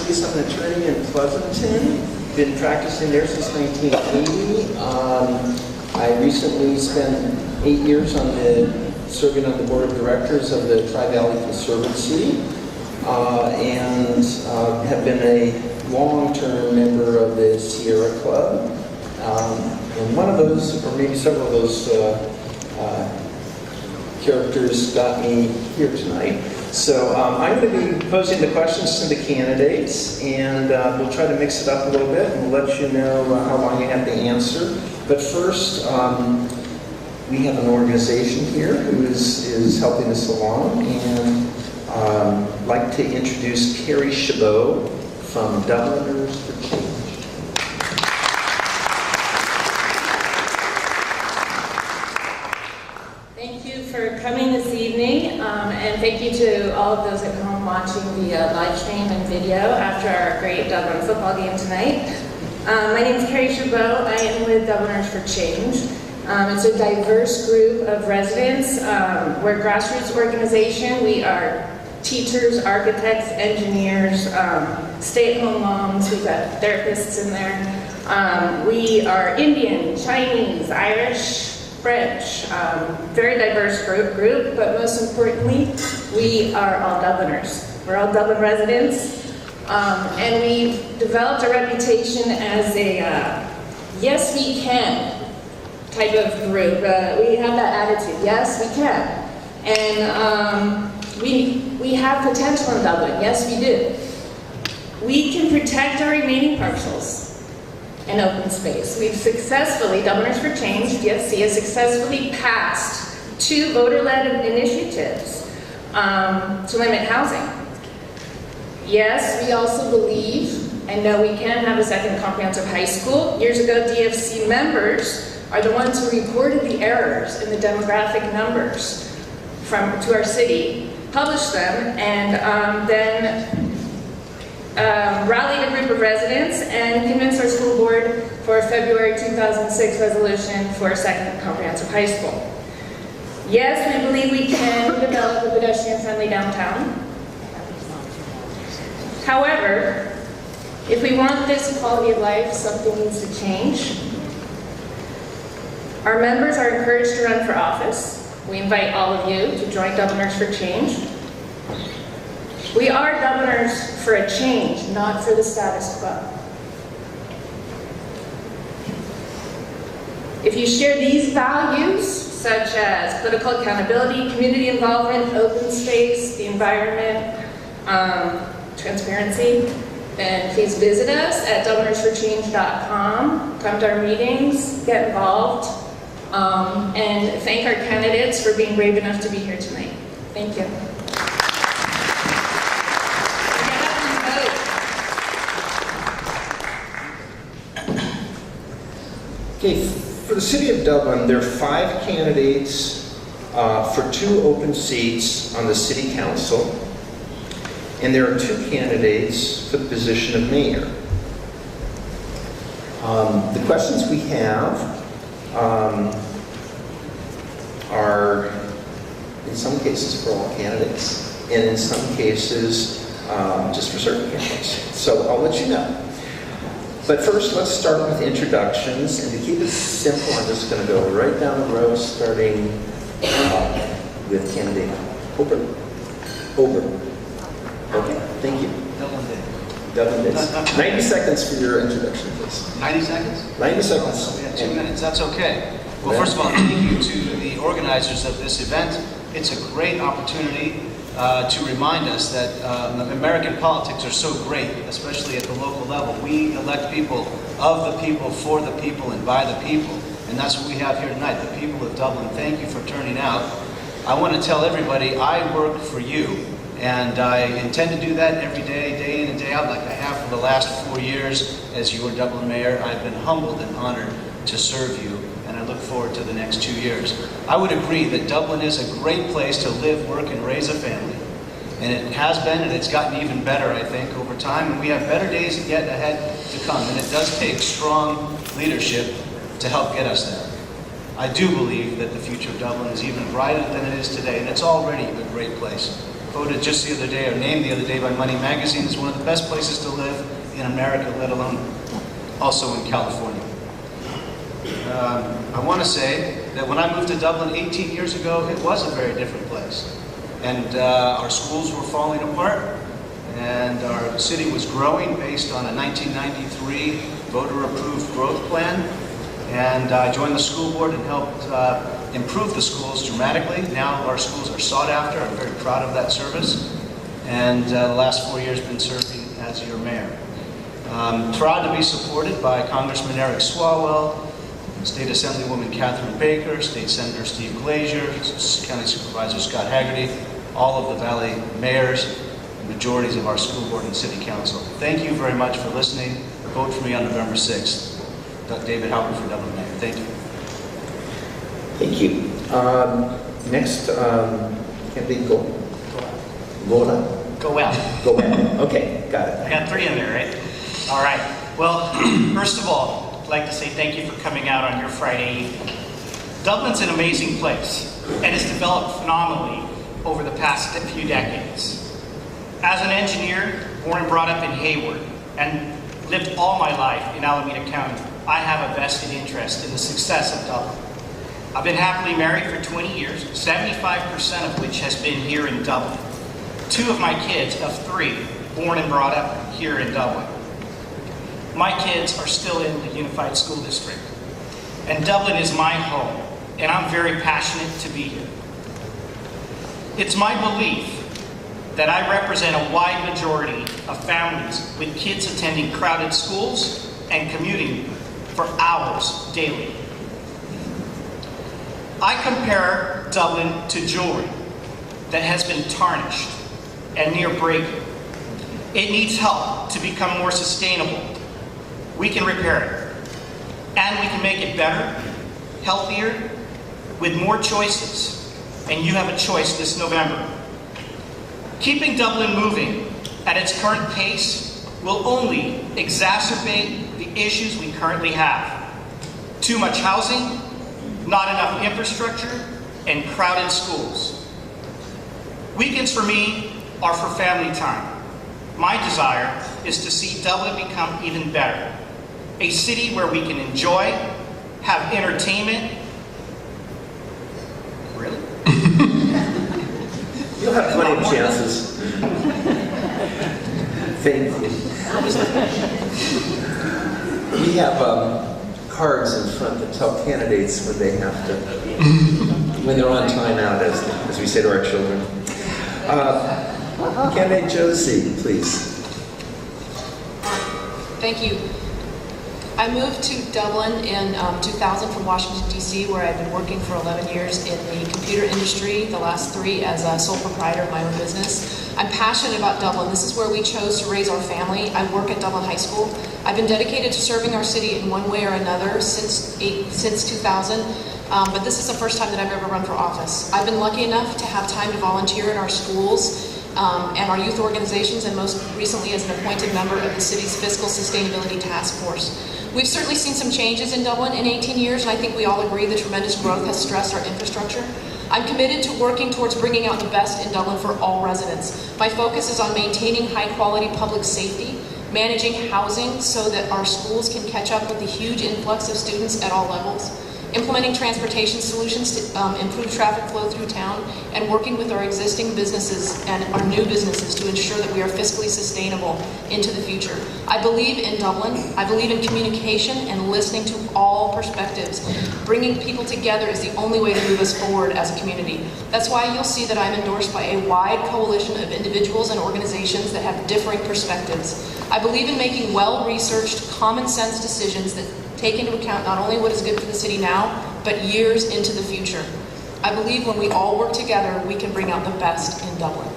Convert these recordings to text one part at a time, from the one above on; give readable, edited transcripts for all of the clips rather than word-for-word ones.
Matthews. I'm an attorney in Pleasanton. Been practicing there since 1980. I recently spent 8 years serving on the board of directors of the Tri-Valley Conservancy, and have been a long-term member of the Sierra Club. And one of those, or maybe several of those characters got me here tonight. So I'm going to be posing the questions to the candidates, and we'll try to mix it up a little bit, and we'll let you know how long you have to answer. But first, we have an organization here who is helping us along, and I'd like to introduce Carrie Chabot from Dubliners for Change. Coming this evening, and thank you to all of those at home watching the live stream and video after our great Dublin football game tonight. My name is Carrie Chabot. I am with Dubliners for Change. It's a diverse group of residents. We're a grassroots organization. We are teachers, architects, engineers, stay-at-home moms. We've got therapists in there. We are Indian, Chinese, Irish, French, very diverse group, but most importantly, we are all Dubliners. We're all Dublin residents, and we developed a reputation as a yes we can type of group. We have that attitude, yes we can, and we have potential in Dublin, yes we do. We can protect our remaining parcels and open space. We've successfully, Dubliners for Change, DFC, has successfully passed 2 voter-led initiatives to limit housing. Yes, we also believe and know we can have a second comprehensive high school. Years ago, DFC members are the ones who reported the errors in the demographic numbers to our city, published them, and then rallied a group of residents and convinced our school board for a February 2006 resolution for a second comprehensive high school. Yes, we believe we can develop a pedestrian-friendly downtown. However, if we want this quality of life, something needs to change. Our members are encouraged to run for office. We invite all of you to join Dubliners for Change. We are Dubliners for a change, not for the status quo. If you share these values, such as political accountability, community involvement, open space, the environment, transparency, then please visit us at dublinersforchange.com. Come to our meetings, get involved, and thank our candidates for being brave enough to be here tonight. Thank you. Okay, for the City of Dublin, there are 5 candidates for 2 open seats on the City Council, and there are 2 candidates for the position of mayor. The questions we have are, in some cases, for all candidates, and in some cases, just for certain candidates. So I'll let you know. But first, let's start with introductions, and to keep it simple, I'm just going to go right down the row, starting with candidate Ober. Okay, thank you. Dublin days. 90 seconds for your introduction, please. 90 seconds? 90 seconds. So we have 2 minutes, that's okay. Well, first of all, thank you to the organizers of this event. It's a great opportunity to remind us that American politics are so great, especially at the local level. We elect people of the people, for the people, and by the people. And that's what we have here tonight, the people of Dublin. Thank you for turning out. I want to tell everybody I work for you, and I intend to do that every day, day in and day out, like I have for the last 4 years as your Dublin mayor. I've been humbled and honored to serve you, and I look forward to the next 2 years. I would agree that Dublin is a great place to live, work, and raise a family. And it has been, and it's gotten even better, I think, over time. And we have better days yet ahead to come. And it does take strong leadership to help get us there. I do believe that the future of Dublin is even brighter than it is today, and it's already a great place. voted just the other day, or named the other day by Money Magazine as one of the best places to live in America, let alone also in California. I want to say that when I moved to Dublin 18 years ago, it was a very different place. And our schools were falling apart, and our city was growing based on a 1993 voter-approved growth plan. And I joined the school board and helped improve the schools dramatically. Now our schools are sought after. I'm very proud of that service. And the last 4 years been serving as your mayor. Proud to be supported by Congressman Eric Swalwell, State Assemblywoman Catherine Baker, State Senator Steve Glazier, County Supervisor Scott Haggerty, all of the Valley mayors, and majorities of our school board and city council. Thank you very much for listening. Vote for me on November 6th. David Halper for Dublin Mayor. Thank you. Thank you. Next, candidate Gola. Go well. Go well. Okay, got it. I got 3 in there, right? All right. Well, first of all, I'd like to say thank you for coming out on your Friday evening. Dublin's an amazing place, and it's developed phenomenally over the past few decades. As an engineer, born and brought up in Hayward, and lived all my life in Alameda County, I have a vested interest in the success of Dublin. I've been happily married for 20 years, 75% of which has been here in Dublin. 2 of my kids, of 3, born and brought up here in Dublin. My kids are still in the Unified School District. And Dublin is my home, and I'm very passionate to be here. It's my belief that I represent a wide majority of families with kids attending crowded schools and commuting for hours daily. I compare Dublin to jewelry that has been tarnished and near breaking. It needs help to become more sustainable. We can repair it, and we can make it better, healthier, with more choices, and you have a choice this November. Keeping Dublin moving at its current pace will only exacerbate the issues we currently have. Too much housing, not enough infrastructure, and crowded schools. Weekends for me are for family time. My desire is to see Dublin become even better. A city where we can enjoy, have entertainment. Really? You'll have plenty of chances. Thank you. We have cards in front that tell candidates when they have to, when they're on timeout, as we say to our children. Candidate Josie, please. Thank you. I moved to Dublin in 2000 from Washington, D.C., where I've been working for 11 years in the computer industry, the last 3 as a sole proprietor of my own business. I'm passionate about Dublin. This is where we chose to raise our family. I work at Dublin High School. I've been dedicated to serving our city in one way or another since 2000, but this is the first time that I've ever run for office. I've been lucky enough to have time to volunteer in our schools and our youth organizations, and most recently as an appointed member of the city's Fiscal Sustainability Task Force. We've certainly seen some changes in Dublin in 18 years, and I think we all agree the tremendous growth has stressed our infrastructure. I'm committed to working towards bringing out the best in Dublin for all residents. My focus is on maintaining high-quality public safety, managing housing so that our schools can catch up with the huge influx of students at all levels, implementing transportation solutions to improve traffic flow through town, and working with our existing businesses and our new businesses to ensure that we are fiscally sustainable into the future. I believe in Dublin. I believe in communication and listening to all perspectives. Bringing people together is the only way to move us forward as a community. That's why you'll see that I'm endorsed by a wide coalition of individuals and organizations that have differing perspectives. I believe in making well-researched, common-sense decisions that take into account not only what is good for the city now, but years into the future. I believe when we all work together, we can bring out the best in Dublin.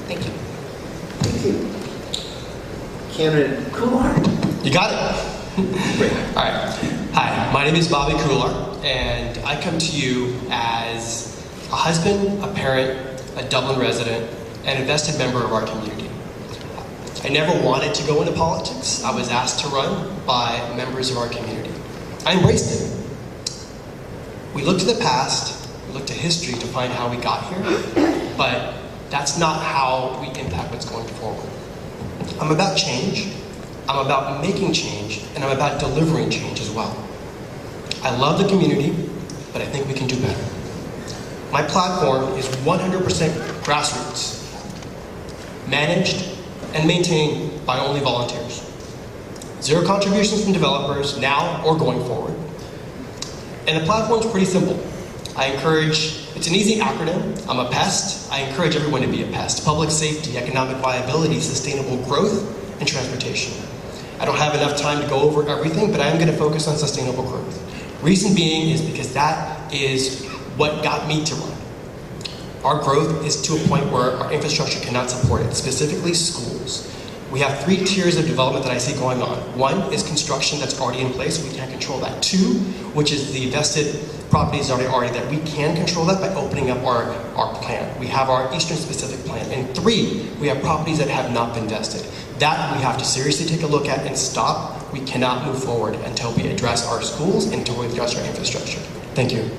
Thank you. Thank you. Candidate Kular. You got it. Great. All right. Hi, my name is Bobby Kular, and I come to you as a husband, a parent, a Dublin resident, and a vested member of our community. I never wanted to go into politics. I was asked to run by members of our community. I embraced it. We looked to the past, we looked to history to find how we got here, but That's not how we impact what's going forward. I'm about change, I'm about making change, and I'm about delivering change as well. I love the community, but I think we can do better. My platform is 100% grassroots, managed and maintained by only volunteers. Zero contributions from developers now or going forward. And the platform's pretty simple. It's an easy acronym. I'm a PEST. I encourage everyone to be a PEST. Public safety, economic viability, sustainable growth, and transportation. I don't have enough time to go over everything, but I am going to focus on sustainable growth. Reason being is because that is what got me to run. Our growth is to a point where our infrastructure cannot support it, specifically schools. We have 3 tiers of development that I see going on. 1 is construction that's already in place, we can't control that. 2, which is the vested properties already that we can control that by opening up our plan. We have our Eastern specific plan. And 3, we have properties that have not been vested. That we have to seriously take a look at and stop. We cannot move forward until we address our schools and until we address our infrastructure. Thank you.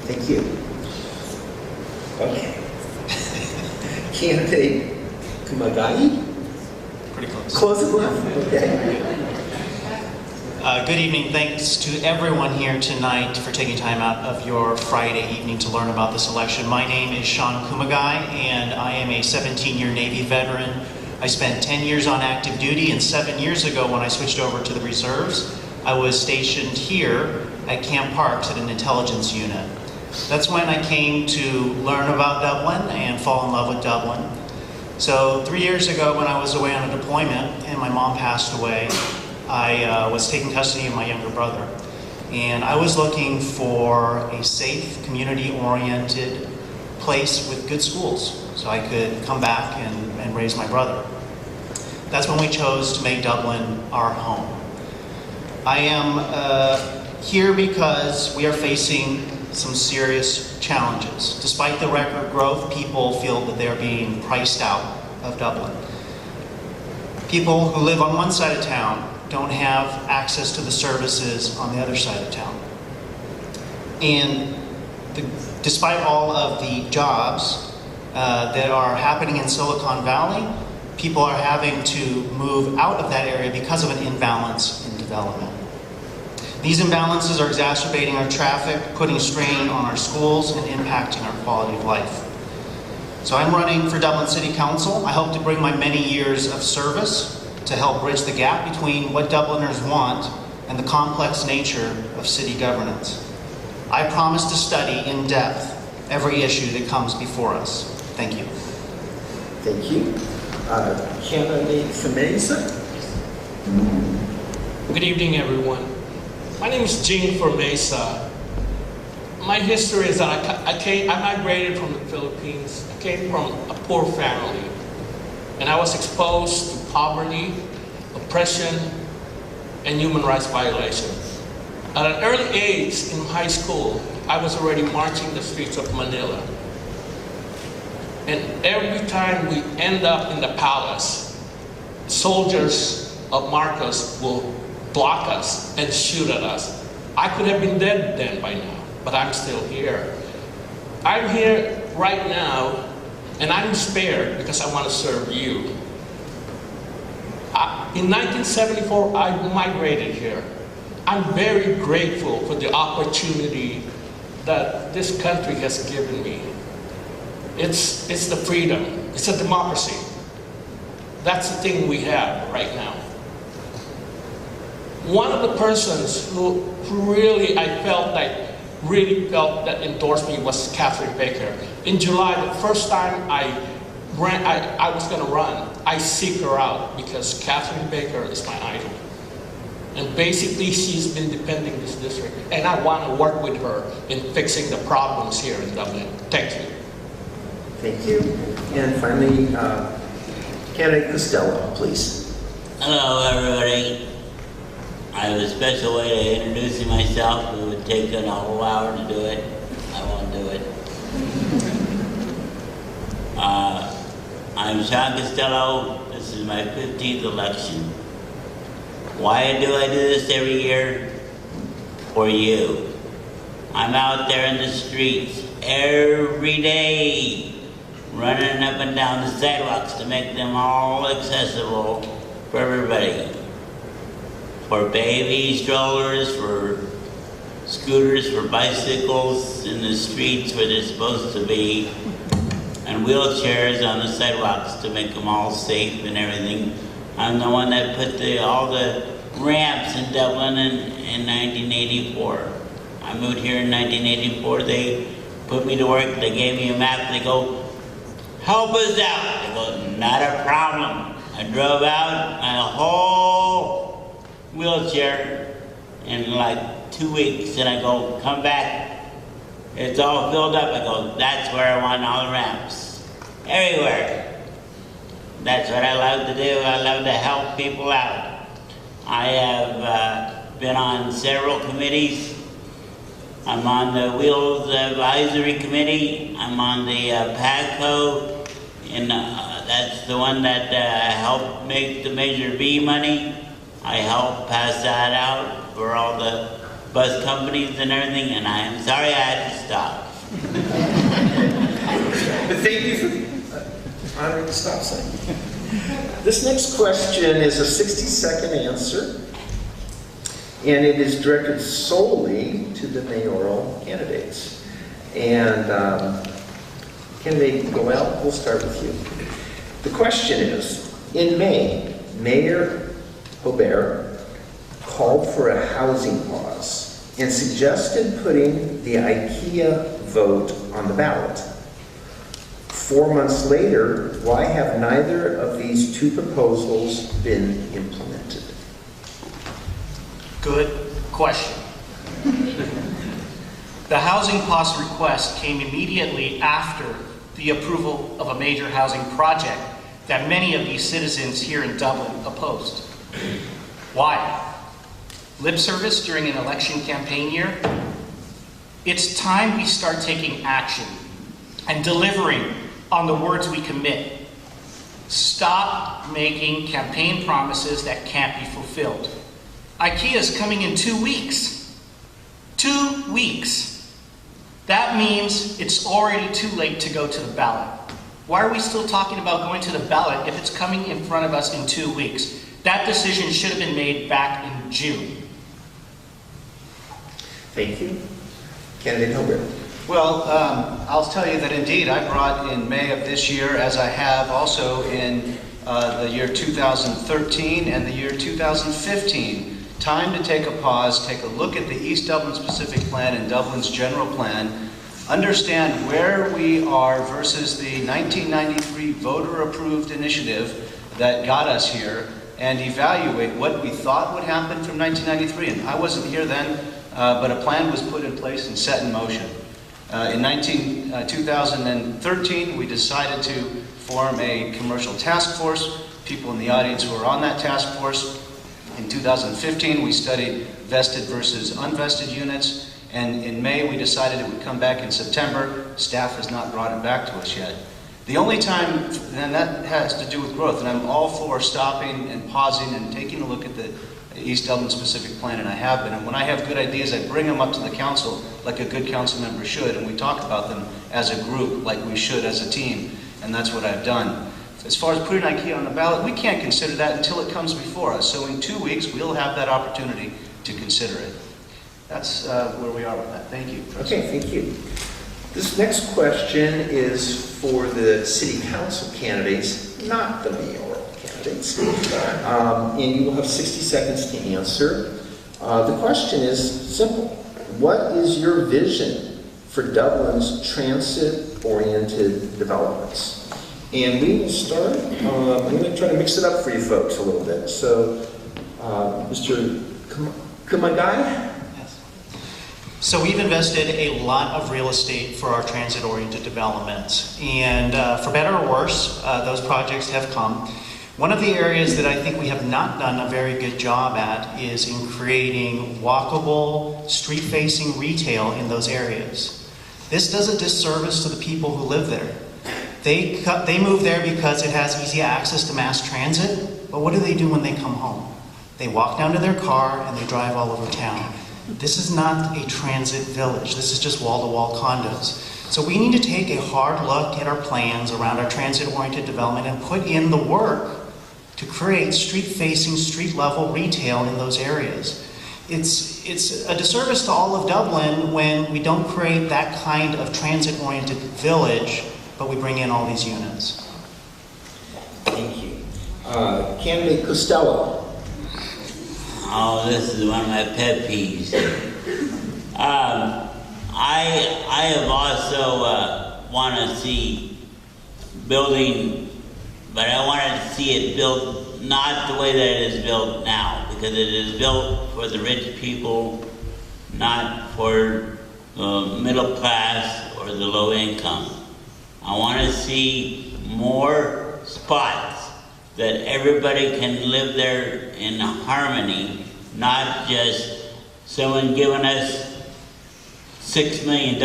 Thank you. Okay. Candidate Kumagai? Pretty close. Close enough, okay. Good evening. Thanks to everyone here tonight for taking time out of your Friday evening to learn about this election. My name is Sean Kumagai, and I am a 17-year Navy veteran. I spent 10 years on active duty, and 7 years ago when I switched over to the reserves, I was stationed here at Camp Parks at an intelligence unit. That's when I came to learn about Dublin and fall in love with Dublin. So 3 years ago when I was away on a deployment and my mom passed away, I was taking custody of my younger brother. And I was looking for a safe, community-oriented place with good schools so I could come back and raise my brother. That's when we chose to make Dublin our home. I am here because we are facing some serious challenges. Despite the record growth, people feel that they're being priced out of Dublin. People who live on one side of town don't have access to the services on the other side of town. And despite all of the jobs that are happening in Silicon Valley, people are having to move out of that area because of an imbalance in development. These imbalances are exacerbating our traffic, putting strain on our schools, and impacting our quality of life. So I'm running for Dublin City Council. I hope to bring my many years of service to help bridge the gap between what Dubliners want and the complex nature of city governance. I promise to study in depth every issue that comes before us. Thank you. Thank you. Candidate Femesa? Good evening, everyone. My name is r.Jing from Mesa. My history is that I migrated from the Philippines. I came from a poor family, and I was exposed to poverty, oppression, and human rights violations. At an early age in high school, I was already marching the streets of Manila. And every time we end up in the palace, soldiers of Marcos will block us and shoot at us. I could have been dead then by now, but I'm still here. I'm here right now, and I'm spared because I want to serve you. In 1974, I migrated here. I'm very grateful for the opportunity that this country has given me. It's the freedom, it's a democracy. That's the thing we have right now. One of the persons who really I felt that endorsed me was Catherine Baker. In July, the first time I was going to run, I seek her out because Catherine Baker is my idol. And basically, she's been defending this district, and I want to work with her in fixing the problems here in Dublin. Thank you. Thank you. And finally, candidate Costello, please. Hello, everybody. I have a special way to introduce myself. It would take a whole hour to do it. I won't do it. I'm Sean Costello. This is my 15th election. Why do I do this every year? For you. I'm out there in the streets every day running up and down the sidewalks to make them all accessible for everybody. For baby strollers, for scooters, for bicycles in the streets where they're supposed to be, and wheelchairs on the sidewalks to make them all safe and everything. I'm the one that put all the ramps in Dublin in 1984. I moved here in 1984. They put me to work. They gave me a map. They go, help us out. I go, not a problem. I drove out my whole wheelchair in like 2 weeks, and I go, come back. It's all filled up. I go, that's where I want all the ramps. Everywhere. That's what I love to do. I love to help people out. I have been on several committees. I'm on the Wheels Advisory Committee. I'm on the PACO, and that's the one that helped make the Measure B money. I helped pass that out for all the bus companies and everything, and I am sorry I had to stop. But thank you for honoring the stop sign. This next question is a 60-second answer, and it is directed solely to the mayoral candidates. And candidate Goel, we'll start with you. The question is, in May, Mayor Hobert called for a housing pause and suggested putting the IKEA vote on the ballot. 4 months later, why have neither of these two proposals been implemented? Good question. The housing pause request came immediately after the approval of a major housing project that many of these citizens here in Dublin opposed. Why? Lip service during an election campaign year? It's time we start taking action and delivering on the words we commit. Stop making campaign promises that can't be fulfilled. IKEA is coming in 2 weeks. 2 weeks. That means it's already too late to go to the ballot. Why are we still talking about going to the ballot if it's coming in front of us in 2 weeks? That decision should have been made back in June. Thank you. Candidate Hobert. Well, I'll tell you that indeed I brought in May of this year, as I have also in the year 2013 and the year 2015, time to take a pause, take a look at the East Dublin Specific Plan and Dublin's General Plan, understand where we are versus the 1993 voter-approved initiative that got us here, and evaluate what we thought would happen from 1993. And I wasn't here then, but a plan was put in place and set in motion. In 2013, we decided to form a commercial task force. People in the audience who were on that task force. In 2015, we studied vested versus unvested units. And in May, we decided it would come back in September. Staff has not brought it back to us yet. The only time, and that has to do with growth, and I'm all for stopping and pausing and taking a look at the East Dublin Specific Plan, and I have been. And when I have good ideas, I bring them up to the council like a good council member should, and we talk about them as a group like we should as a team, and that's what I've done. As far as putting IKEA on the ballot, we can't consider that until it comes before us. So in 2 weeks, we'll have that opportunity to consider it. That's where we are with that. Thank you. Okay, thank you. This next question is for the city council candidates, not the mayoral candidates. And you will have 60 seconds to answer. The question is simple. What is your vision for Dublin's transit-oriented developments? And we will start, I'm going to try to mix it up for you folks a little bit. So, Mr. Kumagai? So we've invested a lot of real estate for our transit-oriented developments. And for better or worse, those projects have come. One of the areas that I think we have not done a very good job at is in creating walkable, street-facing retail in those areas. This does a disservice to the people who live there. They move there because it has easy access to mass transit, but what do they do when they come home? They walk down to their car and they drive all over town. This is not a transit village. This is just wall-to-wall condos. So we need to take a hard look at our plans around our transit-oriented development and put in the work to create street-facing, street-level retail in those areas. It's a disservice to all of Dublin when we don't create that kind of transit-oriented village, but we bring in all these units. Thank you. Candidate Costello. Oh, this is one of my pet peeves. I have also want to see building, but I want to see it built not the way that it is built now, because it is built for the rich people, not for the middle class or the low income. I want to see more spots that everybody can live there in harmony, not just someone giving us $6 million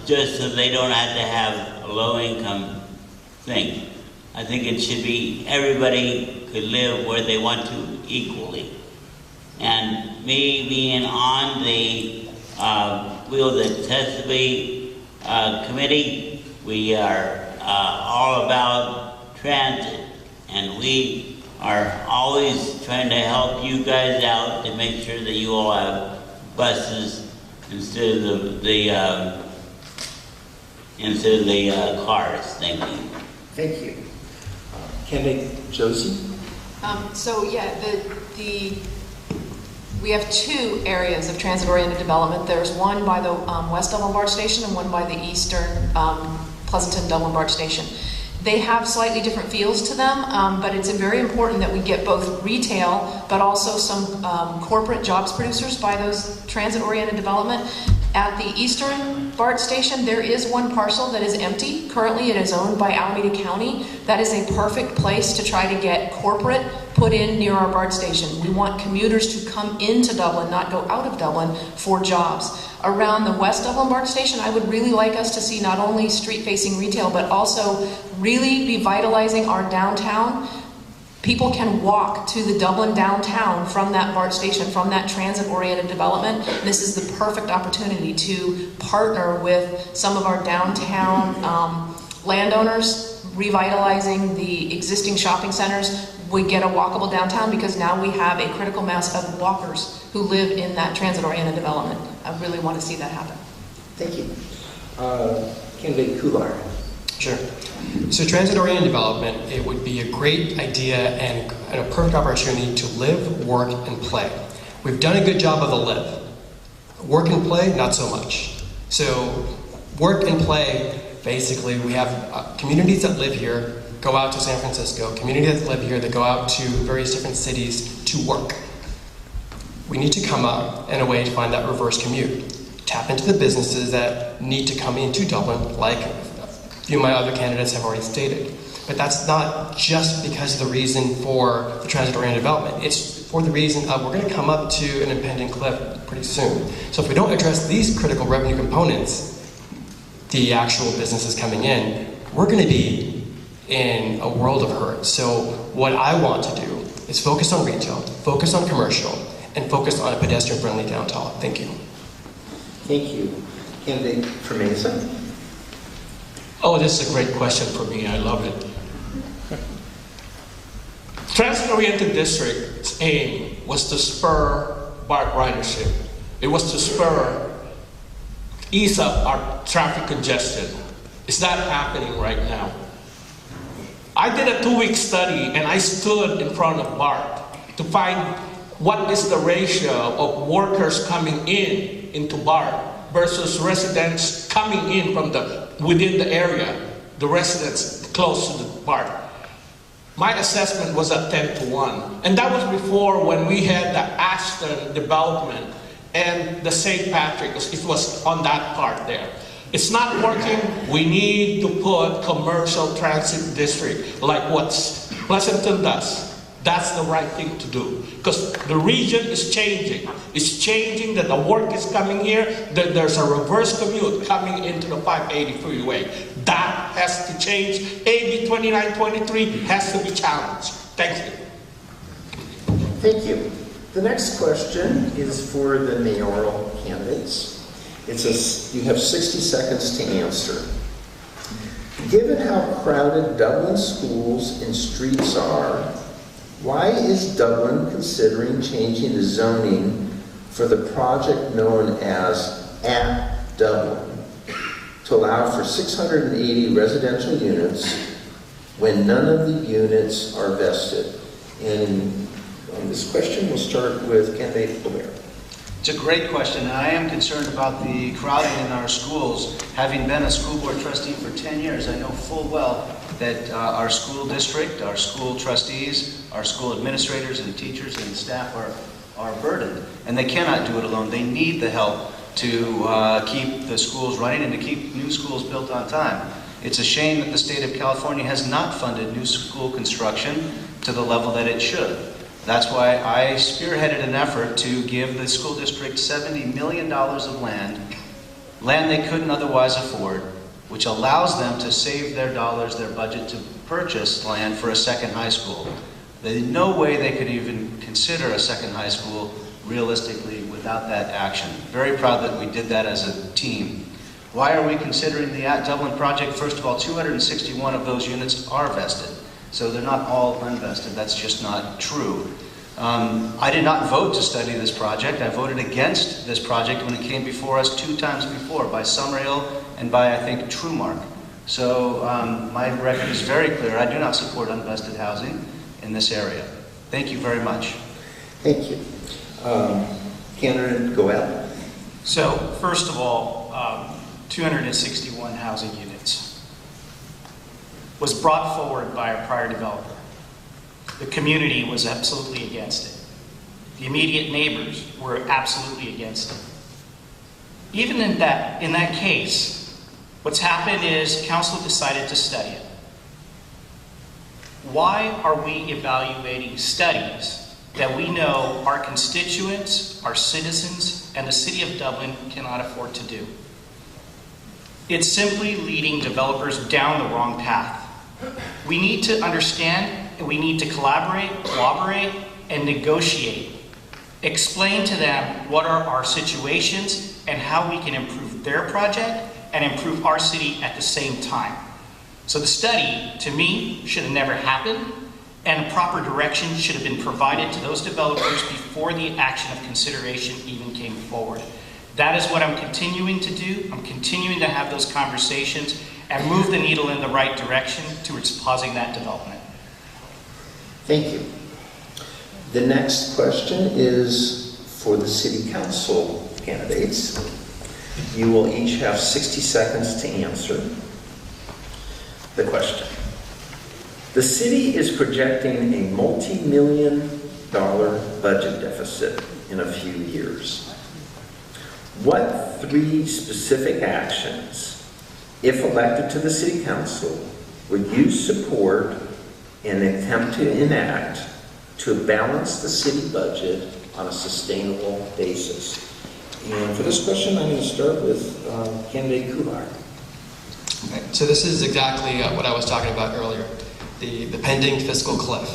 just so they don't have to have a low-income thing. I think it should be everybody could live where they want to equally. And me being on the Wheels Accessibility Committee, we are all about transit, and we are always trying to help you guys out to make sure that you all have buses instead of the cars. Thank you. Thank you. Candidate Josie. We have two areas of transit-oriented development. There's one by the West Dublin BART station and one by the Eastern Pleasanton Dublin BART station. They have slightly different feels to them, but it's very important that we get both retail, but also some corporate jobs producers by those transit-oriented development. At the Eastern BART station, there is one parcel that is empty. Currently, it is owned by Alameda County. That is a perfect place to try to get corporate put in near our BART station. We want commuters to come into Dublin, not go out of Dublin for jobs. Around the West Dublin BART station, I would really like us to see not only street-facing retail, but also really be vitalizing our downtown. People can walk to the Dublin downtown from that BART station, from that transit-oriented development. This is the perfect opportunity to partner with some of our downtown landowners, revitalizing the existing shopping centers. We get a walkable downtown because now we have a critical mass of walkers who live in that transit-oriented development. I really want to see that happen. Thank you. Candidate Kular. Sure. So transit-oriented development, it would be a great idea and a perfect opportunity to live, work, and play. We've done a good job of the live. Work and play, not so much. So work and play, basically, we have communities that live here, go out to San Francisco, communities that live here that go out to various different cities to work. We need to come up in a way to find that reverse commute. Tap into the businesses that need to come into Dublin, like a few of my other candidates have already stated. But that's not just because of the reason for the transit-oriented development. It's for the reason of we're going to come up to an impending cliff pretty soon. So if we don't address these critical revenue components, the actual businesses coming in, we're going to be in a world of hurt. So what I want to do is focus on retail, focus on commercial, and focus on a pedestrian-friendly downtown. Thank you. Thank you. Candidate for Mesa. Oh, this is a great question for me. I love it. Transit-oriented district's aim was to spur BART ridership. It was to ease up our traffic congestion. Is that happening right now? I did a 2-week study and I stood in front of BART to find what is the ratio of workers coming into BART versus residents coming in from within the area, the residents close to the BART. My assessment was at 10-1. And that was before when we had the Aston development and the St. Patrick, it was on that part there. It's not working. We need to put commercial transit district like what Pleasanton does. That's the right thing to do because the region is changing. It's changing that the work is coming here, that there's a reverse commute coming into the 580 freeway. That has to change. AB 2923 has to be challenged. Thank you. Thank you. The next question is for the mayoral candidates. You have 60 seconds to answer. Given how crowded Dublin schools and streets are, why is Dublin considering changing the zoning for the project known as At Dublin to allow for 680 residential units when none of the units are vested? And on this question, we'll start with candidate Colbert. It's a great question, and I am concerned about the crowding in our schools. Having been a school board trustee for 10 years, I know full well that our school district, our school trustees, our school administrators and teachers and staff are burdened, and they cannot do it alone. They need the help to keep the schools running and to keep new schools built on time. It's a shame that the state of California has not funded new school construction to the level that it should. That's why I spearheaded an effort to give the school district $70 million of land they couldn't otherwise afford, which allows them to save their dollars, their budget, to purchase land for a second high school. There's no way they could even consider a second high school realistically without that action. Very proud that we did that as a team. Why are we considering the At Dublin project? First of all, 261 of those units are vested. So they're not all unvested. That's just not true. I did not vote to study this project. I voted against this project when it came before us 2 times before, by Summerhill and by, I think, Trumark. So my record is very clear. I do not support unvested housing in this area. Thank you very much. Thank you. Candidate Goel. So, first of all, 261 housing units was brought forward by a prior developer. The community was absolutely against it. The immediate neighbors were absolutely against it. Even in that case, what's happened is council decided to study it. Why are we evaluating studies that we know our constituents, our citizens, and the city of Dublin cannot afford to do? It's simply leading developers down the wrong path. We need to understand, and we need to collaborate, cooperate, and negotiate. Explain to them what are our situations and how we can improve their project and improve our city at the same time. So the study, to me, should have never happened, and proper direction should have been provided to those developers before the action of consideration even came forward. That is what I'm continuing to do. I'm continuing to have those conversations and move the needle in the right direction towards pausing that development. Thank you. The next question is for the city council candidates. You will each have 60 seconds to answer the question. The city is projecting a multi-million-dollar budget deficit in a few years. What 3 specific actions, if elected to the city council, would you support and attempt to enact to balance the city budget on a sustainable basis? And for this question, I'm going to start with candidate Kular. So this is exactly what I was talking about earlier, the pending fiscal cliff.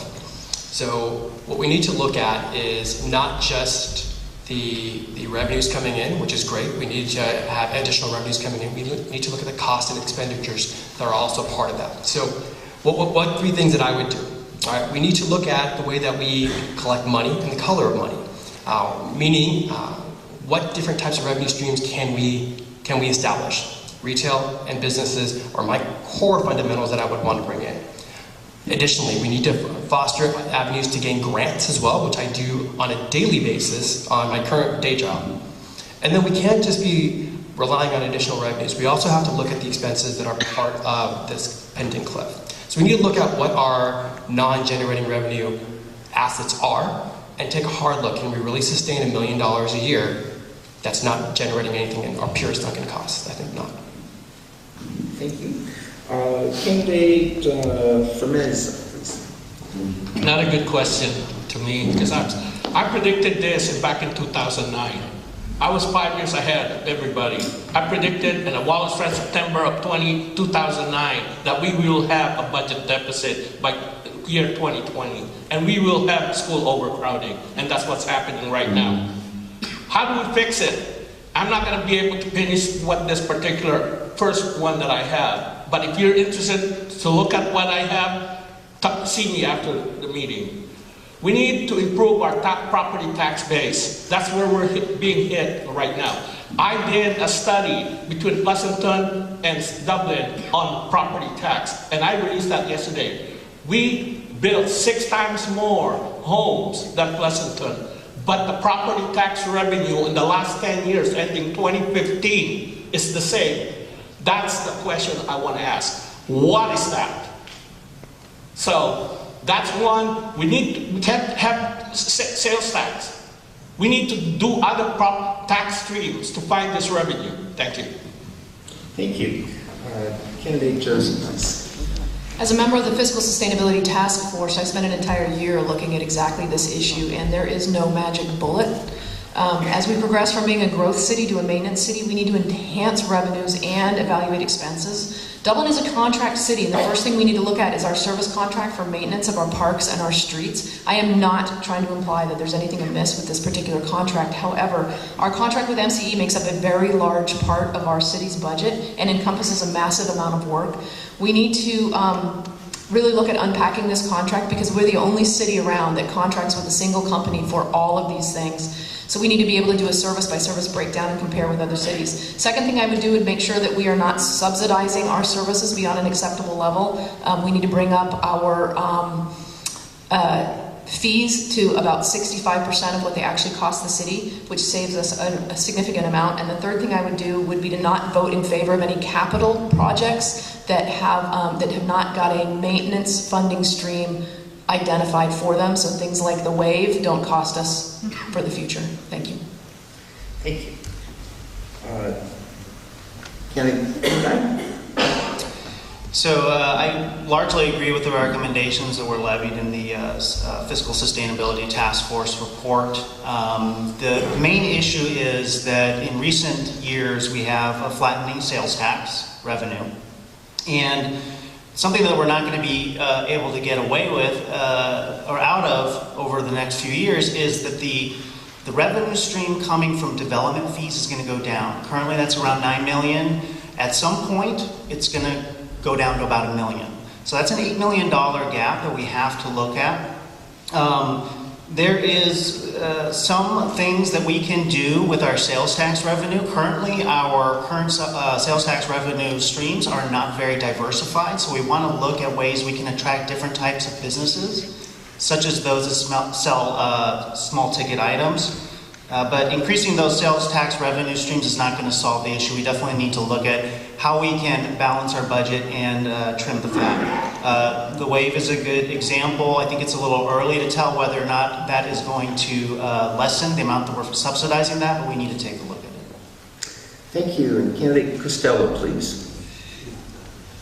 So what we need to look at is not just the revenues coming in, which is great. We need to have additional revenues coming in. We need to look at the costs and expenditures that are also part of that. So what 3 things that I would do? All right, we need to look at the way that we collect money and the color of money, meaning what different types of revenue streams can we establish? Retail and businesses are my core fundamentals that I would want to bring in. Additionally, we need to foster avenues to gain grants as well, which I do on a daily basis on my current day job. And then we can't just be relying on additional revenues. We also have to look at the expenses that are part of this pending cliff. So we need to look at what our non-generating revenue assets are and take a hard look. Can we really sustain $1 million a year that's not generating anything in our pure sunken costs? I think not. Thank you. Candidate Fermez, please. Not a good question to me, because I predicted this back in 2009. I was 5 years ahead of everybody. I predicted in the Wall Street September of 2009 that we will have a budget deficit by year 2020, and we will have school overcrowding, and that's what's happening right now. How do we fix it? I'm not going to be able to finish what this particular first one that I have, but if you're interested to look at what I have, see me after the meeting. We need to improve our property tax base. That's where we're being hit right now. I did a study between Pleasanton and Dublin on property tax, and I released that yesterday. We built 6 times more homes than Pleasanton, but the property tax revenue in the last 10 years, ending 2015, is the same. That's the question I want to ask. What is that? So that's one. We can't have sales tax. We need to do other tax streams to find this revenue. Thank you. Thank you. Candidate Josie, please. As a member of the Fiscal Sustainability Task Force, I spent an entire year looking at exactly this issue, and there is no magic bullet. As we progress from being a growth city to a maintenance city, we need to enhance revenues and evaluate expenses. Dublin is a contract city, and the first thing we need to look at is our service contract for maintenance of our parks and our streets. I am not trying to imply that there's anything amiss with this particular contract. However, our contract with MCE makes up a very large part of our city's budget and encompasses a massive amount of work. We need to really look at unpacking this contract because we're the only city around that contracts with a single company for all of these things. So we need to be able to do a service-by-service breakdown and compare with other cities. Second thing I would do would make sure that we are not subsidizing our services beyond an acceptable level. We need to bring up our fees to about 65% of what they actually cost the city, which saves us a significant amount. And the third thing I would do would be to not vote in favor of any capital projects that have not got a maintenance funding stream identified for them. So things like the wave don't cost us for the future. Thank you. Thank you. Candidate. So I largely agree with the recommendations that were levied in the Fiscal Sustainability Task Force report. The main issue is that in recent years we have a flattening sales tax revenue, and something that we're not going to be able to get away with or out of over the next few years is that the revenue stream coming from development fees is going to go down. Currently that's around $9 million. At some point it's going to go down to about $1 million. So that's an $8 million gap that we have to look at. There is some things that we can do with our sales tax revenue. Currently, our current sales tax revenue streams are not very diversified, so we want to look at ways we can attract different types of businesses, such as those that sell small ticket items. But increasing those sales tax revenue streams is not going to solve the issue. We definitely need to look at how we can balance our budget and trim the fat. The wave is a good example. I think it's a little early to tell whether or not that is going to lessen the amount that we're subsidizing that, but we need to take a look at it. Thank you. And Candidate Costello, please.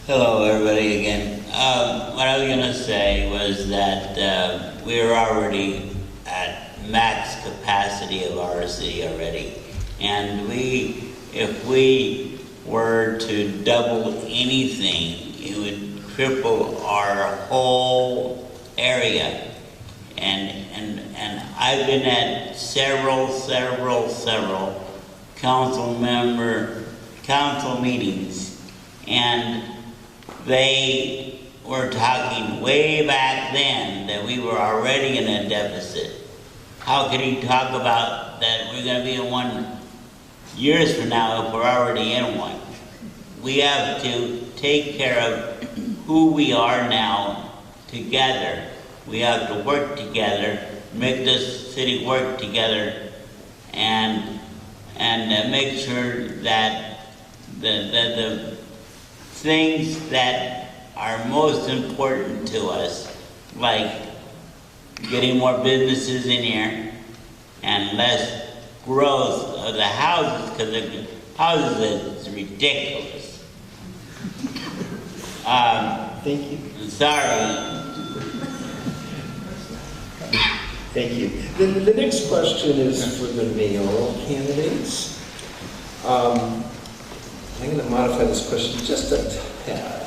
Hello, everybody again. What I was going to say was that we're already at max capacity of our city already. And if we were to double anything, it would cripple our whole area. And I've been at several council meetings, and they were talking way back then that we were already in a deficit. How can he talk about that we're going to be in one years from now if we're already in one? We have to take care of who we are now together. We have to work together, make this city work together, and make sure that the things that are most important to us, like getting more businesses in here and less growth of the houses, because the houses is ridiculous. Thank you. Sorry. Thank you. The next question is for the mayoral candidates. I'm going to modify this question just a tad.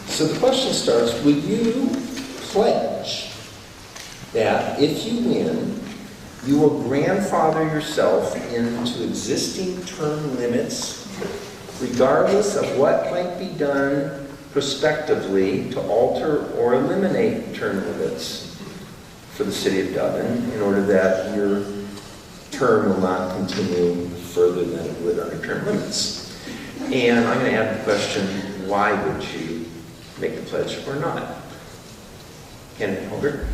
So the question starts, would you pledge that if you win, you will grandfather yourself into existing term limits regardless of what might be done prospectively to alter or eliminate term limits for the city of Dublin in order that your term will not continue further than it would under term limits. And I'm going to add the question, why would you make the pledge or not? Candidate Holder?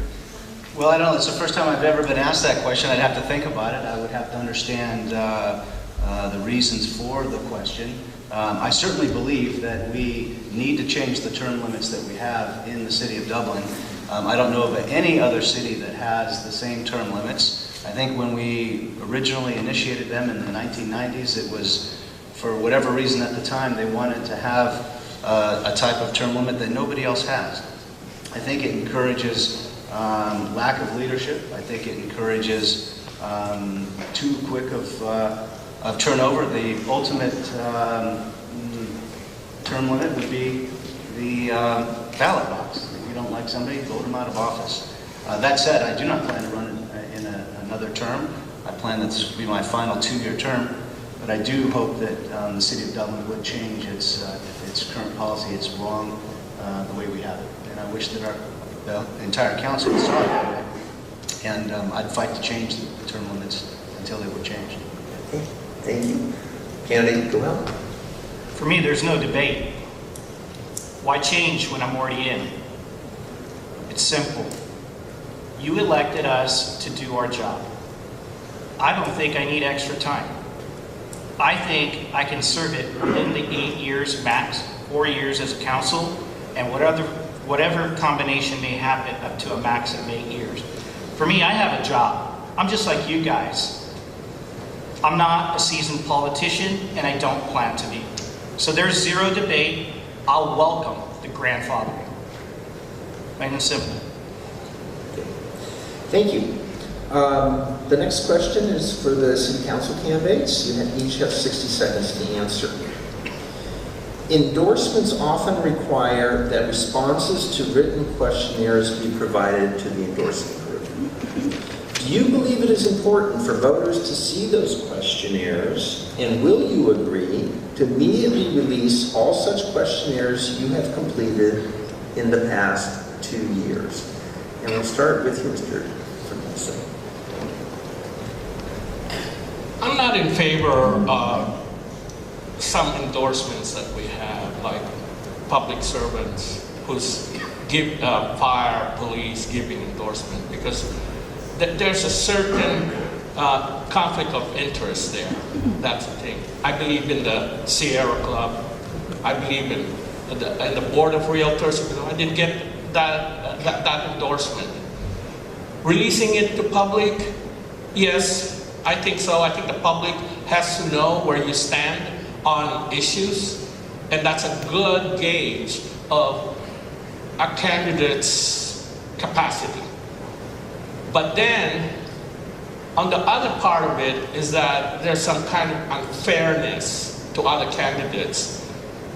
Well, I don't know. It's the first time I've ever been asked that question. I'd have to think about it. I would have to understand the reasons for the question. I certainly believe that we need to change the term limits that we have in the city of Dublin. I don't know of any other city that has the same term limits. I think when we originally initiated them in the 1990s, it was, for whatever reason at the time, they wanted to have a type of term limit that nobody else has. I think it encourages lack of leadership. I think it encourages too quick of turnover. The ultimate term limit would be the ballot box. If you don't like somebody, vote them out of office. That said, I do not plan to run in another term. I plan that this will be my final 2-year term, but I do hope that the City of Dublin would change its current policy. It's wrong the way we have it, and I wish that the entire council would start that way. And I'd fight to change the term limits until they were changed. Okay, thank you. Candidate Goel? For me, there's no debate. Why change when I'm already in? It's simple. You elected us to do our job. I don't think I need extra time. I think I can serve it within the 8 years max, 4 years as a council, and whatever combination may happen up to a max of 8 years. For me, I have a job. I'm just like you guys. I'm not a seasoned politician, and I don't plan to be. So there's zero debate. I'll welcome the grandfathering. Plain and simple. Thank you. The next question is for the city council candidates. You each have 60 seconds to answer. Endorsements often require that responses to written questionnaires be provided to the endorsing group. Do you believe it is important for voters to see those questionnaires, and will you agree to immediately release all such questionnaires you have completed in the past 2 years? And we'll start with you, Mr. Fernandez. I'm not in favor of some endorsements that we have, like public servants who's fire, police giving endorsement, because there's a certain conflict of interest there. That's the thing. I believe in the Sierra Club. I believe in the Board of Realtors, because I didn't get that endorsement. Releasing it to public, yes, I think so. I think the public has to know where you stand on issues, and that's a good gauge of a candidate's capacity. But then, on the other part of it is that there's some kind of unfairness to other candidates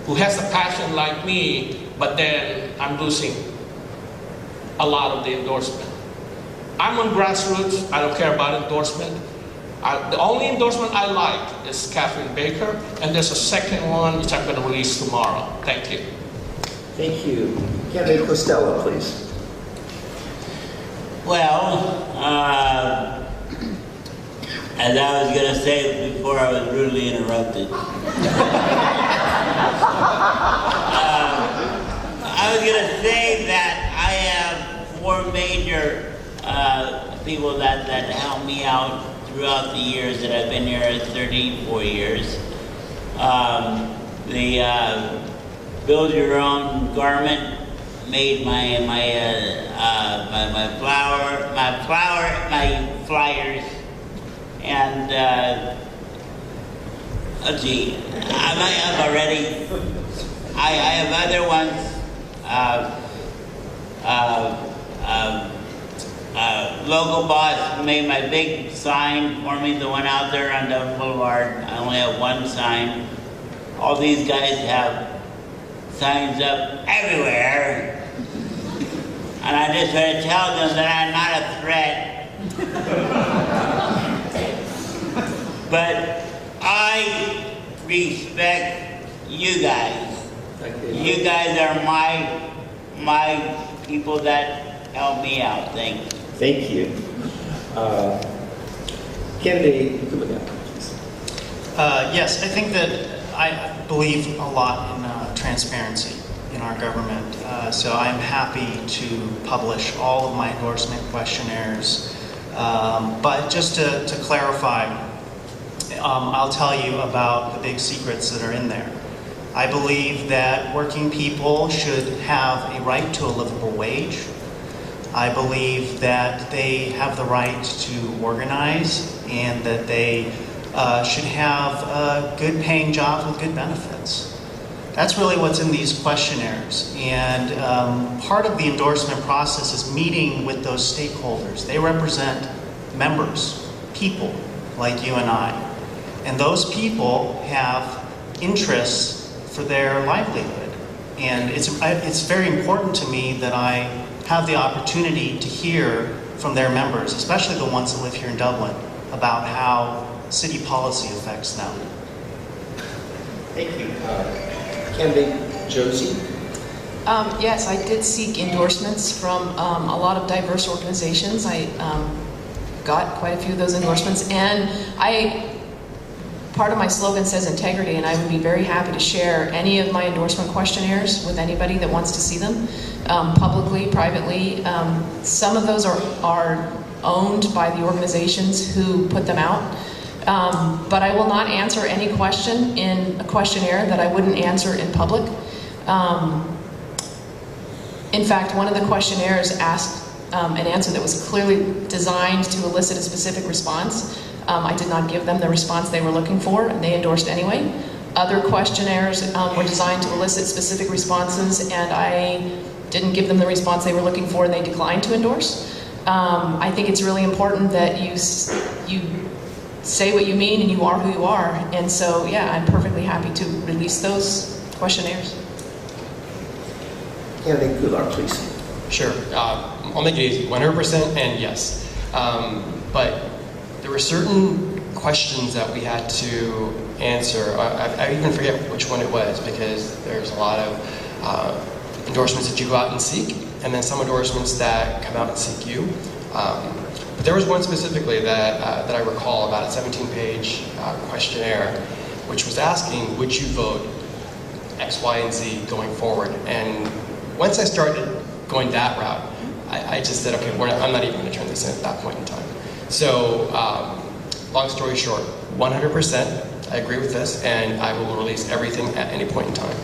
who has a passion like me, but then I'm losing a lot of the endorsement. I'm on grassroots. I don't care about endorsement. The only endorsement I like is Catherine Baker, and there's a second one which I'm going to release tomorrow. Thank you. Thank you. Candidate Costello, please. Well, as I was going to say before I was rudely interrupted, I was going to say that I have 4 major people that help me out throughout the years that I've been here, 34 years. The build your own garment made my flyers, and let's see, I'm already. I have other ones. Local boss made my big sign for me, the one out there on Dublin Boulevard. I only have one sign. All these guys have signs up everywhere. And I just want to tell them that I'm not a threat. but I respect you guys. You guys are my people that help me out. Thank you. Thank you. Candidate Kubagan, please. Yes, I think that I believe a lot in transparency in our government. So I'm happy to publish all of my endorsement questionnaires. But just to clarify, I'll tell you about the big secrets that are in there. I believe that working people should have a right to a livable wage. I believe that they have the right to organize and that they should have good paying jobs with good benefits. That's really what's in these questionnaires. And part of the endorsement process is meeting with those stakeholders. They represent members, people like you and I. And those people have interests for their livelihood. And it's very important to me that I have the opportunity to hear from their members, especially the ones that live here in Dublin, about how city policy affects them. Thank you. Candidate Josie? Yes, I did seek endorsements from a lot of diverse organizations. I got quite a few of those endorsements, and part of my slogan says integrity, and I would be very happy to share any of my endorsement questionnaires with anybody that wants to see them, publicly, privately. Some of those are owned by the organizations who put them out. But I will not answer any question in a questionnaire that I wouldn't answer in public. In fact, one of the questionnaires asked an answer that was clearly designed to elicit a specific response. I did not give them the response they were looking for, and they endorsed anyway. Other questionnaires were designed to elicit specific responses, and I didn't give them the response they were looking for, and they declined to endorse. I think it's really important that you say what you mean and you are who you are. And so, yeah, I'm perfectly happy to release those questionnaires. Candidate Goulart, please. Sure. I'll make it easy. 100% and yes. But there were certain questions that we had to answer. I even forget which one it was, because there's a lot of endorsements that you go out and seek, and then some endorsements that come out and seek you. But there was one specifically that I recall, about a 17-page questionnaire, which was asking, would you vote X, Y, and Z going forward? And once I started going that route, I just said, okay, I'm not even going to turn this in at that point in time. So, long story short, 100%, I agree with this, and I will release everything at any point in time.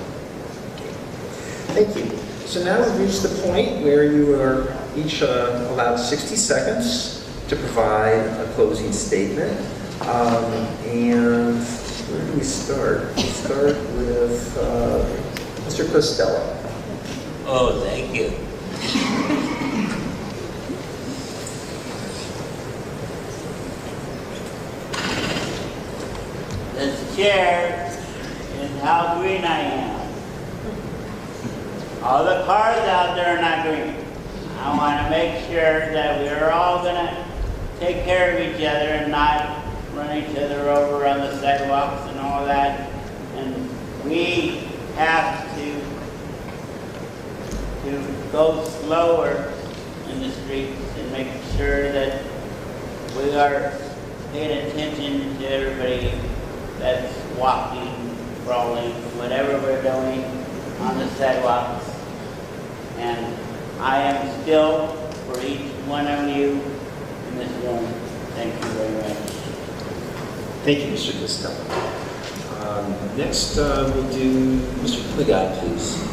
Thank you. So now we've reached the point where you are each allowed 60 seconds to provide a closing statement. And where do we start? We start with Mr. Costello. Oh, thank you. This chair is how green I am. All the cars out there are not green. I want to make sure that we're all going to take care of each other and not run each other over on the sidewalks and all that. And we have to go slower in the streets and make sure that we are paying attention to everybody that's walking, crawling, whatever we're doing on the sidewalks. And I am still for each one of you in this room. Thank you very much. Thank you, Mr. Costello. Next, we'll do Mr. Kubagan, please.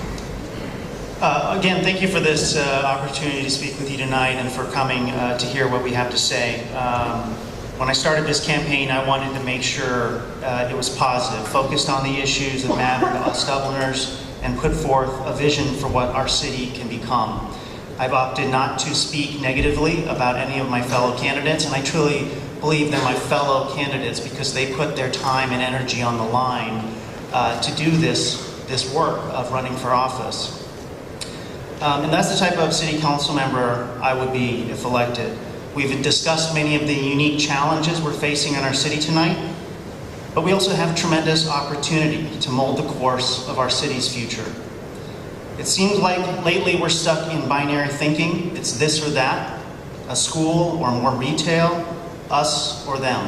Again, thank you for this opportunity to speak with you tonight and for coming to hear what we have to say. When I started this campaign, I wanted to make sure it was positive, focused on the issues that matter to us Dubliners, and put forth a vision for what our city can become. I've opted not to speak negatively about any of my fellow candidates, and I truly believe they're my fellow candidates because they put their time and energy on the line to do this work of running for office. And that's the type of city council member I would be if elected. We've discussed many of the unique challenges we're facing in our city tonight, but we also have tremendous opportunity to mold the course of our city's future. It seems like lately we're stuck in binary thinking. It's this or that, a school or more retail, us or them.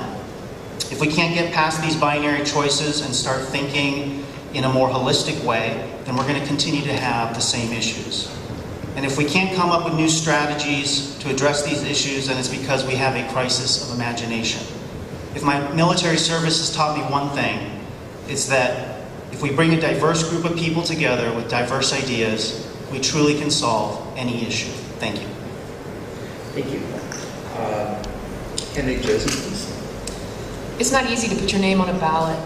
If we can't get past these binary choices and start thinking in a more holistic way, then we're going to continue to have the same issues. And if we can't come up with new strategies to address these issues, then it's because we have a crisis of imagination. If my military service has taught me one thing, it's that if we bring a diverse group of people together with diverse ideas, we truly can solve any issue. Thank you. Thank you. Candidate Josie, please. It's not easy to put your name on a ballot.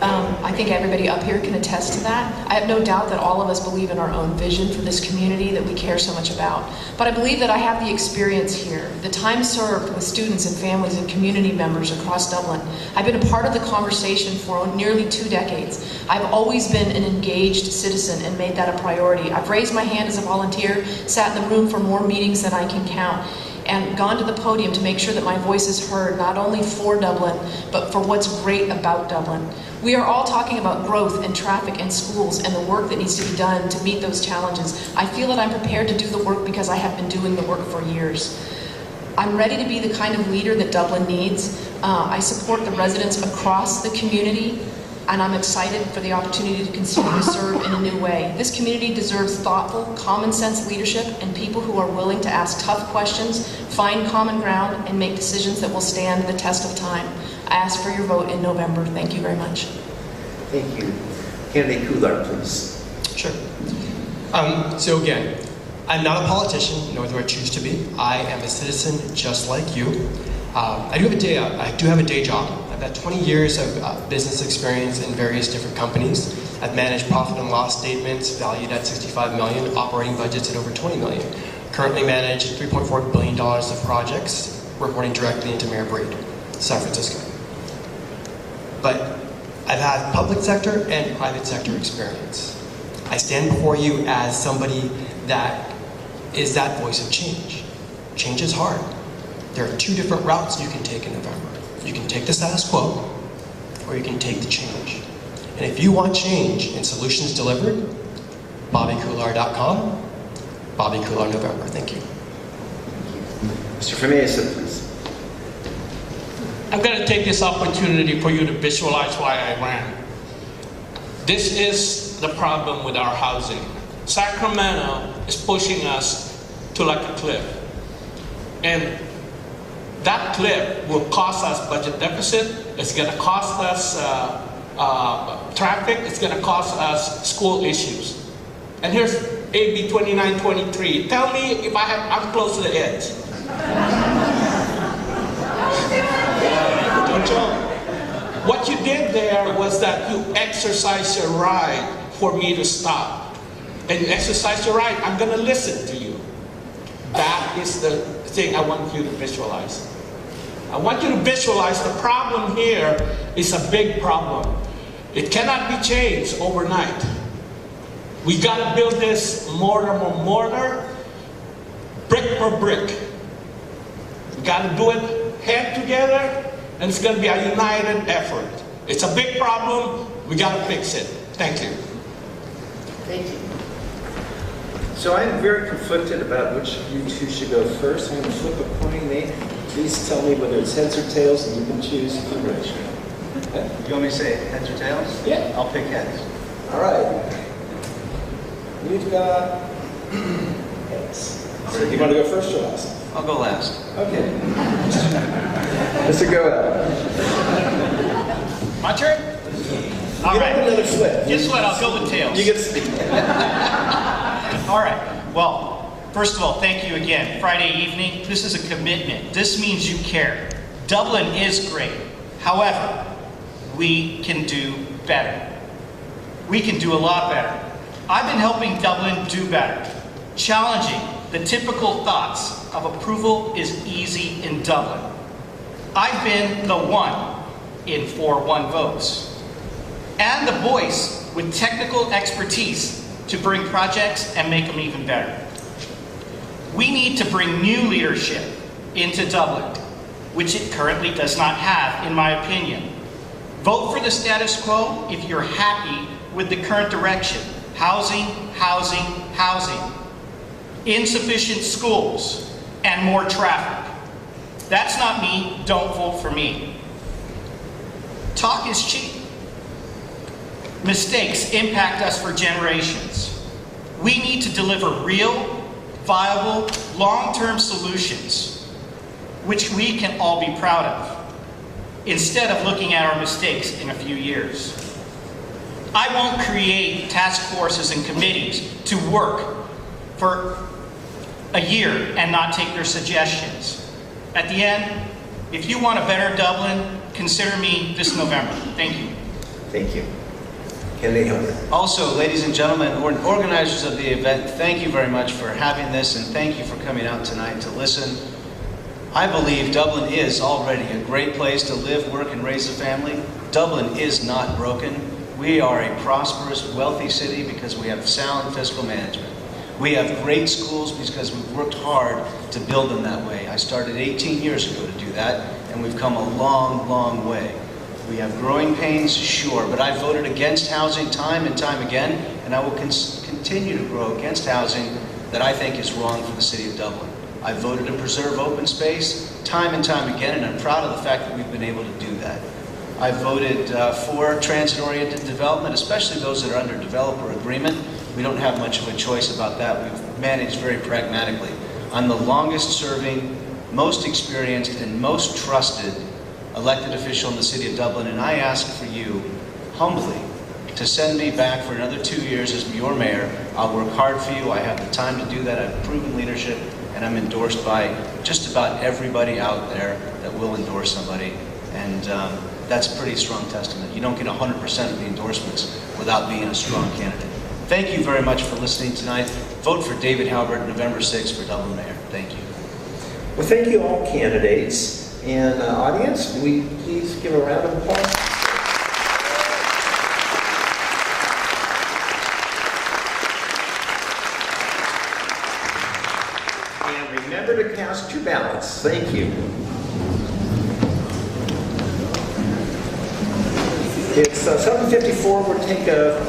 I think everybody up here can attest to that. I have no doubt that all of us believe in our own vision for this community that we care so much about. But I believe that I have the experience here, the time served with students and families and community members across Dublin. I've been a part of the conversation for nearly 2 decades. I've always been an engaged citizen and made that a priority. I've raised my hand as a volunteer, sat in the room for more meetings than I can count, and gone to the podium to make sure that my voice is heard, not only for Dublin, but for what's great about Dublin. We are all talking about growth and traffic and schools and the work that needs to be done to meet those challenges. I feel that I'm prepared to do the work because I have been doing the work for years. I'm ready to be the kind of leader that Dublin needs. I support the residents across the community, and I'm excited for the opportunity to continue to serve in a new way. This community deserves thoughtful, common sense leadership and people who are willing to ask tough questions, find common ground, and make decisions that will stand the test of time. I ask for your vote in November. Thank you very much. Thank you. Candidate Kular, please. Sure. So again, I'm not a politician, nor do I choose to be. I am a citizen just like you. I do have a day job. I've had 20 years of business experience in various different companies. I've managed profit and loss statements valued at $65 million, operating budgets at over $20 million. Currently manage $3.4 billion of projects, reporting directly into Mayor Breed, San Francisco. But I've had public sector and private sector experience. I stand before you as somebody that is that voice of change. Change is hard. There are 2 different routes you can take in November. You can take the status quo, or you can take the change. And if you want change and solutions delivered, bobbykular.com, Bobby Kular November. Thank you. Mr. Femesa, please. I'm going to take this opportunity for you to visualize why I ran. This is the problem with our housing. Sacramento is pushing us to like a cliff. And that cliff will cost us budget deficit. It's going to cost us traffic. It's going to cost us school issues. And here's AB 2923. Tell me if I'm close to the edge. What you did there was that you exercised your right for me to stop. And you exercised your right. I'm going to listen to you. That is the thing I want you to visualize. I want you to visualize the problem here is a big problem. It cannot be changed overnight. We got to build this mortar for mortar, brick for brick. We got to do it head together, and it's going to be a united effort. It's a big problem. We got to fix it. Thank you. Thank you. So I'm very conflicted about which of you 2 should go first. I'm going to flip a coin, Nate. Please tell me whether it's heads or tails, and you can choose if you wish. You want me to say heads or tails? Yeah. I'll pick heads. All right. We've got heads. So you want to go first or last? I'll go last. Okay. Mr. Goel. My turn? All You right. have another flip. Guess what? I'll go with tails. You get to speak. All right. Well, first of all, thank you again. Friday evening, this is a commitment. This means you care. Dublin is great. However, we can do better. We can do a lot better. I've been helping Dublin do better. Challenging the typical thoughts of approval is easy in Dublin. I've been the one in 4-1 votes, and the voice with technical expertise to bring projects and make them even better. We need to bring new leadership into Dublin, which it currently does not have, in my opinion. Vote for the status quo if you're happy with the current direction. Housing, housing, housing. Insufficient schools and more traffic. That's not me. Don't vote for me. Talk is cheap. Mistakes impact us for generations. We need to deliver real, viable, long-term solutions, which we can all be proud of, instead of looking at our mistakes in a few years. I won't create task forces and committees to work for a year and not take their suggestions. At the end, if you want a better Dublin, consider me this November. Thank you. Thank you. Candidate Hilder. Also, ladies and gentlemen, organizers of the event, thank you very much for having this, and thank you for coming out tonight to listen. I believe Dublin is already a great place to live, work, and raise a family. Dublin is not broken. We are a prosperous, wealthy city because we have sound fiscal management. We have great schools because we've worked hard to build them that way. I started 18 years ago to do that, and we've come a long, long way. We have growing pains, sure, but I voted against housing time and time again, and I will continue to grow against housing that I think is wrong for the city of Dublin. I voted to preserve open space time and time again, and I'm proud of the fact that we've been able to do that. I voted for transit-oriented development, especially those that are under developer agreement. We don't have much of a choice about that. We've managed very pragmatically. I'm the longest-serving, most experienced, and most trusted elected official in the city of Dublin, and I ask for you, humbly, to send me back for another 2 years as your mayor. I'll work hard for you. I have the time to do that. I've proven leadership, and I'm endorsed by just about everybody out there that will endorse somebody, and that's a pretty strong testament. You don't get 100% of the endorsements without being a strong candidate. Thank you very much for listening tonight. Vote for David Halbert November 6th for Dublin Mayor. Thank you. Well, thank you all candidates. And audience, will you please give a round of applause? And remember to cast your ballots. Thank you. It's 7:54. We'll take a